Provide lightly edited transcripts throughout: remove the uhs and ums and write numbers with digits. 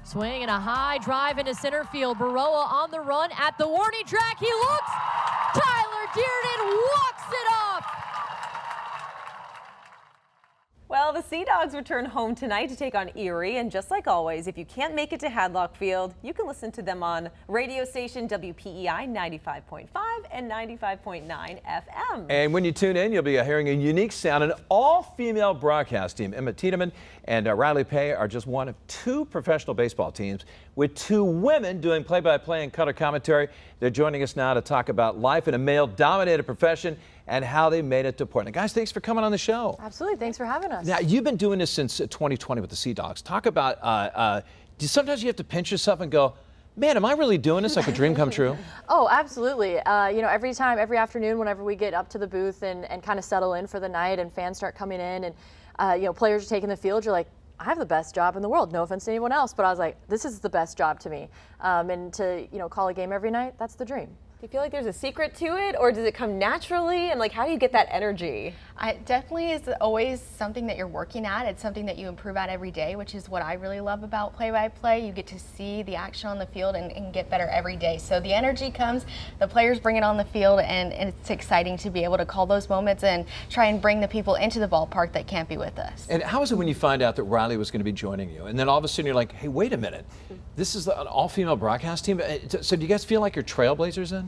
Swing and a high drive into center field. Baroa on the run at the warning track. He looks. Tyler Dearden walks it off. Well, the Sea Dogs return home tonight to take on Erie, and just like always, if you can't make it to Hadlock Field, you can listen to them on radio station WPEI 95.5 and 95.9 FM. And when you tune in, you'll be hearing a unique sound. An all-female broadcast team. Emma Tiedemann and Rylee Pay are just one of two professional baseball teams with two women doing play-by-play and color commentary. They're joining us now to talk about life in a male-dominated profession and how they made it to Portland. Guys, thanks for coming on the show. Absolutely. Thanks for having us. Now, you've been doing this since 2020 with the Sea Dogs. Talk about, sometimes you have to pinch yourself and go, man, am I really doing this? Like a dream come true? Oh, absolutely. You know, every afternoon, whenever we get up to the booth and kind of settle in for the night and fans start coming in and, you know, players are taking the field, you're like, I have the best job in the world. No offense to anyone else, but I was like, this is the best job to me. And to, you know, call a game every night, that's the dream. Do you feel like there's a secret to it, or does it come naturally? And like, how do you get that energy? It definitely is always something that you're working at. It's something that you improve at every day, which is what I really love about play-by-play. You get to see the action on the field and get better every day. So the energy comes, the players bring it on the field, and it's exciting to be able to call those moments and try and bring the people into the ballpark that can't be with us. And how was it when you find out that Rylee was going to be joining you? And then all of a sudden you're like, hey, wait a minute. This is an all-female broadcast team? So do you guys feel like you're trailblazers then?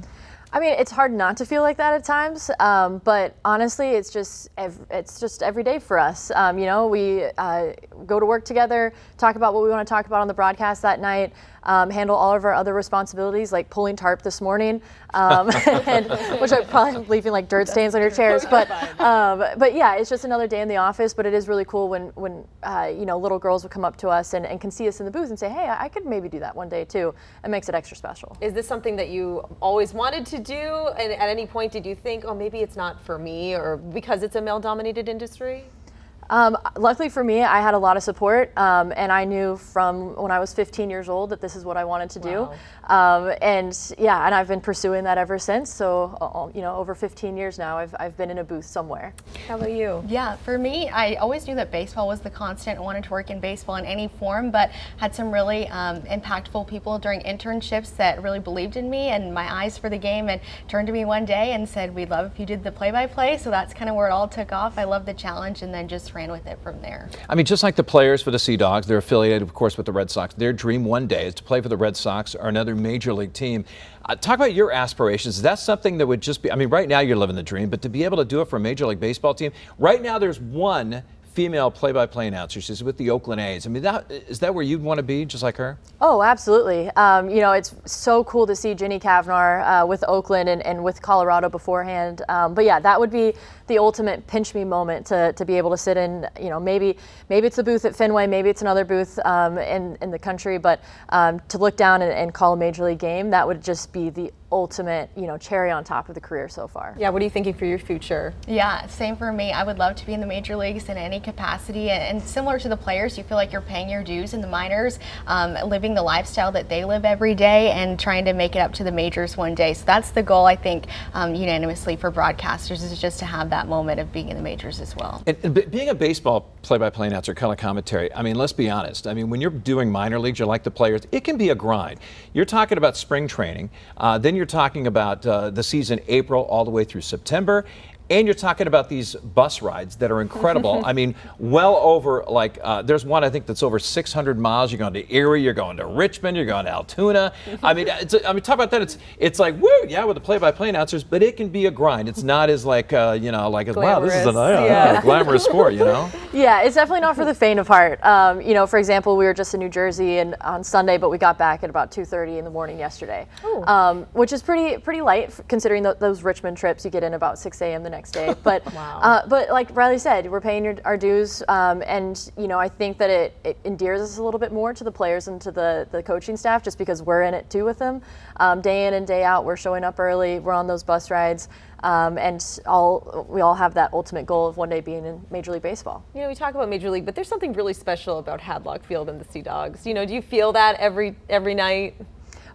I mean, it's hard not to feel like that at times, but honestly, it's just every day for us. You know, we go to work together, talk about what we want to talk about on the broadcast that night, handle all of our other responsibilities, like pulling tarp this morning, which I'm probably leaving like dirt stains on your chairs. But yeah, it's just another day in the office. But it is really cool when you know, little girls will come up to us and can see us in the booth and say, hey, I could maybe do that one day too. It makes it extra special. Is this something that you always wanted to do? And at any point did you think, oh, maybe it's not for me, or because it's a male-dominated industry? Luckily for me, I had a lot of support, and I knew from when I was 15 years old that this is what I wanted to do. And yeah, and I've been pursuing that ever since. So, you know, over 15 years now, I've been in a booth somewhere. How about you? Yeah, for me, I always knew that baseball was the constant and wanted to work in baseball in any form, but had some really impactful people during internships that really believed in me and my eyes for the game, and turned to me one day and said, we'd love if you did the play-by-play. So that's kind of where it all took off. I loved the challenge and then just ran with it from there. I mean, just like the players for the Sea Dogs, they're affiliated, of course, with the Red Sox. Their dream one day is to play for the Red Sox or another major league team. Talk about your aspirations. Is that something that would just be, I mean, right now you're living the dream, but to be able to do it for a major league baseball team, right now there's one female play-by-play announcer. She's with the Oakland A's. I mean, is that where you'd want to be, just like her? Oh, absolutely. You know, it's so cool to see Ginny Kavnar with Oakland and with Colorado beforehand. But yeah, that would be the ultimate pinch me moment to be able to sit in, you know, maybe it's a booth at Fenway, maybe it's another booth in the country, but to look down and call a major league game, that would just be the ultimate, you know, cherry on top of the career so far. Yeah, what are you thinking for your future? Yeah, same for me. I would love to be in the major leagues in any capacity, and similar to the players, you feel like you're paying your dues in the minors, living the lifestyle that they live every day and trying to make it up to the majors one day. So that's the goal, I think, unanimously for broadcasters, is just to have that moment of being in the majors as well. And being a baseball play-by-play announcer, color commentary, I mean, let's be honest. I mean, when you're doing minor leagues, you're like the players, it can be a grind. You're talking about spring training, then you're talking about the season April all the way through September. And you're talking about these bus rides that are incredible. I mean, well over, like, there's one I think that's over 600 miles. You're going to Erie, you're going to Richmond, you're going to Altoona. I mean, talk about that. It's like, woo, yeah, with the play-by-play announcers, but it can be a grind. It's not as like, you know, like, wow, this is a glamorous sport, you know? Yeah, it's definitely not for the faint of heart. You know, for example, we were just in New Jersey and on Sunday, but we got back at about 2:30 in the morning yesterday, which is pretty light considering those Richmond trips. You get in about 6 a.m. the next day. But but like Rylee said, we're paying our dues, and you know, I think that it endears us a little bit more to the players and to the coaching staff, just because we're in it too with them, day in and day out. We're showing up early, we're on those bus rides, and we all have that ultimate goal of one day being in Major League Baseball. You know, we talk about Major League, but there's something really special about Hadlock Field and the Sea Dogs. You know, do you feel that every night?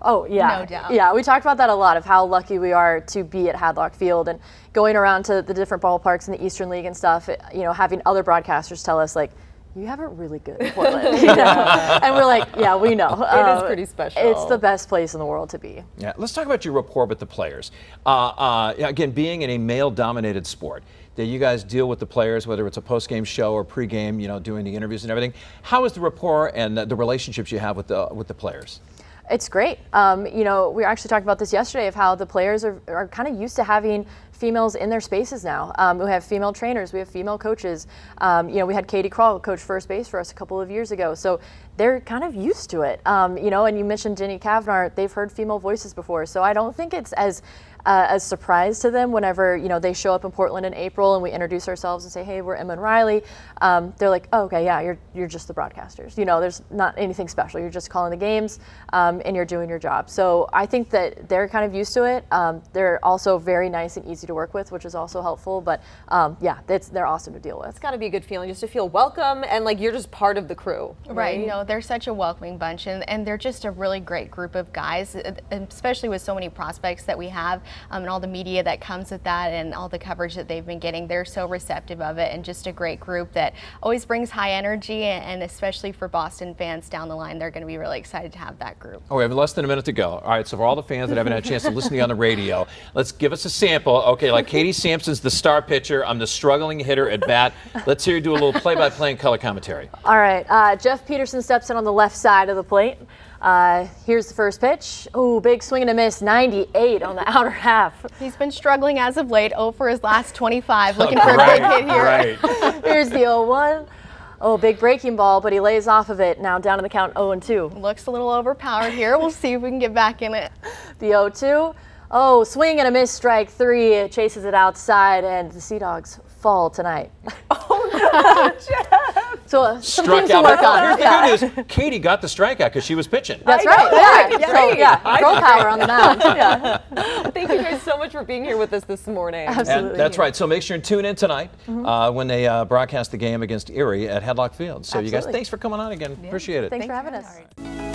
Oh, yeah. No doubt. Yeah, we talked about that a lot, of how lucky we are to be at Hadlock Field, and going around to the different ballparks in the Eastern League and stuff, you know, having other broadcasters tell us, like, you have it really good in Portland. You know? And we're like, yeah, we know. It is pretty special. It's the best place in the world to be. Yeah, let's talk about your rapport with the players. Again, being in a male-dominated sport, that you guys deal with the players, whether it's a post-game show or pre-game, you know, doing the interviews and everything. How is the rapport and the relationships you have with the players? It's great. You know, we were actually talking about this yesterday of how the players are kind of used to having females in their spaces now. We have female trainers, we have female coaches. You know, we had Katie Krall coach first base for us a couple of years ago. So they're kind of used to it. You know, and you mentioned Jenny Kavanaugh, they've heard female voices before. So I don't think it's as surprise to them whenever, you know, they show up in Portland in April and we introduce ourselves and say, hey, we're Emma and Riley. They're like, oh, okay, yeah, you're just the broadcasters. You know, there's not anything special. You're just calling the games and you're doing your job. So I think that they're kind of used to it. They're also very nice and easy to work with, which is also helpful. But yeah, they're awesome to deal with. It's got to be a good feeling just to feel welcome and like you're just part of the crew. Right. You know, they're such a welcoming bunch and they're just a really great group of guys, especially with so many prospects that we have. And all the media that comes with that and all the coverage that they've been getting. They're so receptive of it and just a great group that always brings high energy, and especially for Boston fans down the line, they're going to be really excited to have that group. Oh, we have less than a minute to go. All right, so for all the fans that haven't had a chance to listen to you on the radio, let's give us a sample. Okay, like Katie Sampson's the star pitcher. I'm the struggling hitter at bat. Let's hear you do a little play-by-play and color commentary. All right, Jeff Peterson steps in on the left side of the plate. Here's the first pitch. Ooh, big swing and a miss, 98 on the outer half. He's been struggling as of late, 0 for his last 25, looking for a big hit here. Right. Here's the 0-1. Oh, big breaking ball, but he lays off of it. Now down in the count 0-2. Looks a little overpowered here. We'll see if we can get back in it. The 0-2. Oh, swing and a miss, strike 3. It chases it outside, and the Sea Dogs fall tonight. Oh no, Jeff! So some Struck things to out. work on. Here's the good news. Katie got the strikeout because she was pitching. That's I right. know, Yeah. it's So, great. yeah. Girl power on the mound. Yeah. Thank you guys so much for being here with us this morning. Absolutely. And that's right. So make sure and tune in tonight when they broadcast the game against Erie at Hadlock Field. So you guys, Absolutely. thanks for coming on again. Appreciate it. Thanks for having Thanks us. for having us.